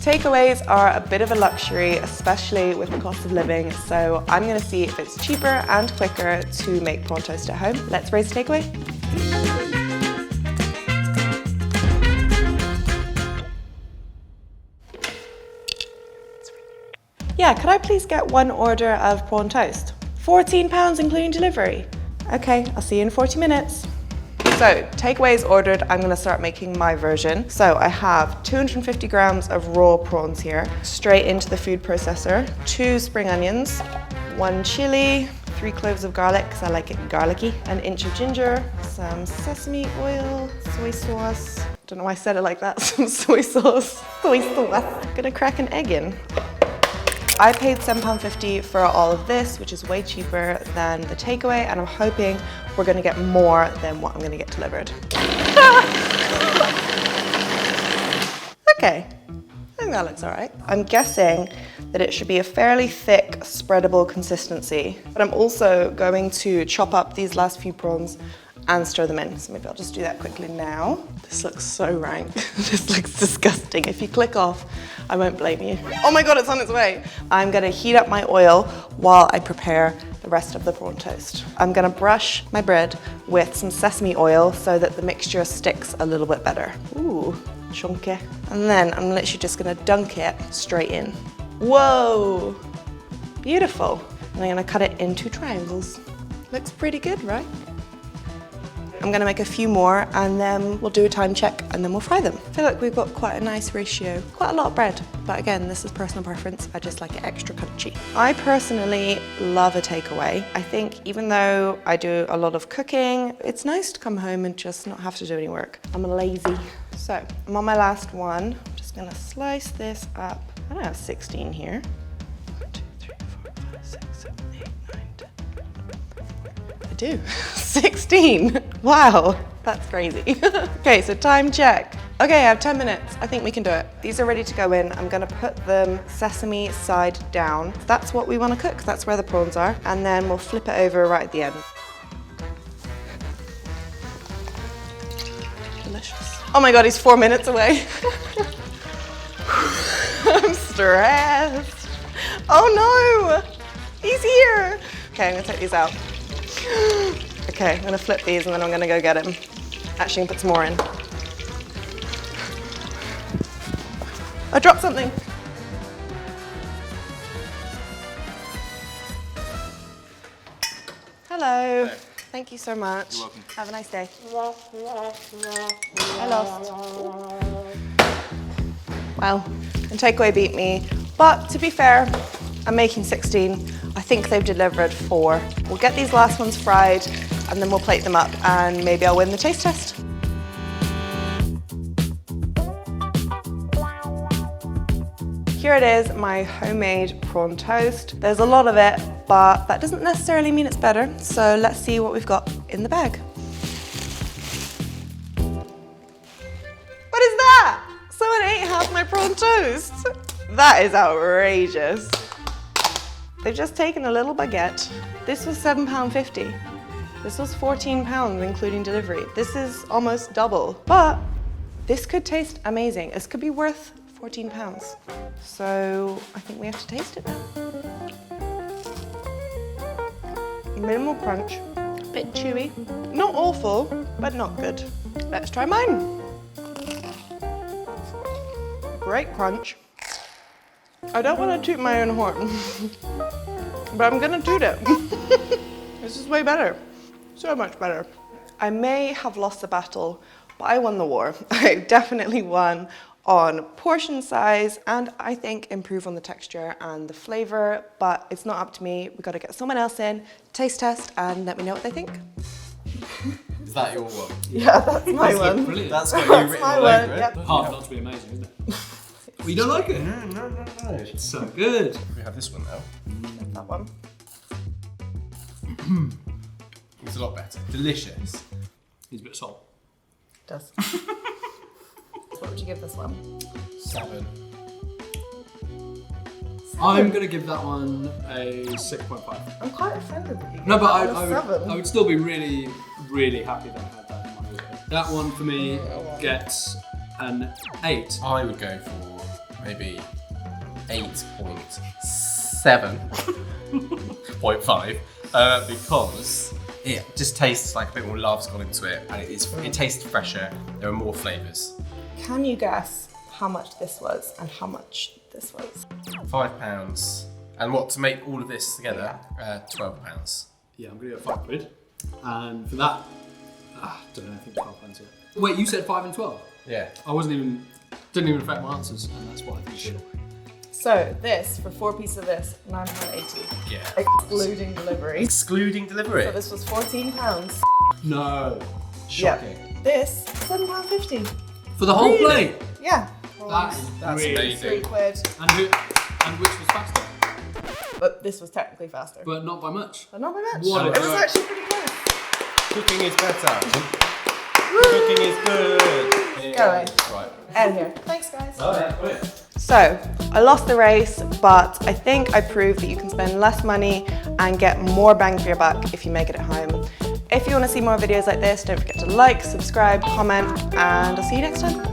Takeaways are a bit of a luxury, especially with the cost of living, so I'm gonna see if it's cheaper and quicker to make prawn toast at home. Let's raise a takeaway. Yeah, could I please get one order of prawn toast? £14 including delivery. Okay, I'll see you in 40 minutes. So, takeaways ordered, I'm gonna start making my version. So I have 250 grams of raw prawns here, straight into the food processor, 2 spring onions, 1 chili, 3 cloves of garlic, because I like it garlicky, an inch of ginger, some sesame oil, soy sauce, don't know why I said it like that, some soy sauce. Gonna crack an egg in. I paid £7.50 for all of this, which is way cheaper than the takeaway, and I'm hoping we're gonna get more than what I'm gonna get delivered. Okay, I think that looks all right. I'm guessing that it should be a fairly thick, spreadable consistency, but I'm also going to chop up these last few prawns and stir them in. So maybe I'll just do that quickly now. This looks so rank. This looks disgusting. If you click off, I won't blame you. Oh my God, it's on its way. I'm gonna heat up my oil while I prepare the rest of the prawn toast. I'm gonna brush my bread with some sesame oil so that the mixture sticks a little bit better. Ooh, chunky. And then I'm literally just gonna dunk it straight in. Whoa, beautiful. And I'm gonna cut it into triangles. Looks pretty good, right? I'm gonna make a few more and then we'll do a time check and then we'll fry them. I feel like we've got quite a nice ratio, quite a lot of bread, but again, this is personal preference. I just like it extra crunchy. I personally love a takeaway. I think even though I do a lot of cooking, it's nice to come home and just not have to do any work. I'm lazy. So I'm on my last one. I'm just gonna slice this up. I don't have 16 here. 1, 2, 3, 4, 5, 6, 7, 8, 9, 10. I do. 16. Wow, that's crazy. Okay, so time check. Okay, I have 10 minutes. I think we can do it. These are ready to go in. I'm gonna put them sesame side down. That's what we wanna cook. That's where the prawns are. And then we'll flip it over right at the end. Delicious. Oh my God, he's 4 minutes away. I'm stressed. Oh no, he's here. Okay, I'm gonna take these out. Okay, I'm gonna flip these and then I'm gonna go get him. Actually, I'm gonna put some more in. I dropped something. Hello. Hey. Thank you so much. You're welcome. Have a nice day. I lost. Well, and takeaway beat me, but to be fair, I'm making 16. I think they've delivered 4. We'll get these last ones fried and then we'll plate them up and maybe I'll win the taste test. Here it is, my homemade prawn toast. There's a lot of it, but that doesn't necessarily mean it's better. So let's see what we've got in the bag. What is that? Someone ate half my prawn toast. That is outrageous. They've just taken a little baguette. This was £7.50. This was £14 including delivery. This is almost double, but this could taste amazing. This could be worth £14. So I think we have to taste it now. Minimal crunch, a bit chewy. Not awful, but not good. Let's try mine. Great crunch. I don't want to toot my own horn, but I'm gonna toot it. This is way better, so much better. I may have lost the battle, but I won the war. I definitely won on portion size and I think improve on the texture and the flavor, but it's not up to me. We've got to get someone else in, taste test, and let me know what they think. Is that your one? Yeah, that's my one. Brilliant. That's got you written all over it. Yep. Hard not to be amazing, isn't it? Well, you don't like it? No. It's so good. We have this one now. That one. It's a lot better. Delicious. Needs a bit of salt. Does. What would you give this one? 7. I'm going to give that one a 6.5. I'm quite offended that you gave No, but that one a 7. I would still be really, really happy that I had that in my order. That one for me gets an 8. I would go for maybe 8.7.5 because it just tastes like a bit more love's gone into it, and it tastes fresher. There are more flavours. Can you guess how much this was and how much this was? £5. And what to make all of this together? £12. Yeah, I'm gonna go £5. And for that, don't know, I think £12 it. Wait, you said 5 and 12? Yeah. Didn't even affect my answers, and that's what I think it should. So this, for 4 pieces of this, £9.80. Yeah. Excluding delivery. Excluding delivery. So this was £14. No. Shocking. Yep. This, £7.50. For the whole plate? Yeah. That's amazing. £3. And which was faster? But this was technically faster. But not by much. But not by much. What It a was joke. actually pretty close. Cooking is better. Cooking is good. Go away. Right. And here. Thanks, guys. Okay. So, I lost the race, but I think I proved that you can spend less money and get more bang for your buck if you make it at home. If you want to see more videos like this, don't forget to like, subscribe, comment, and I'll see you next time.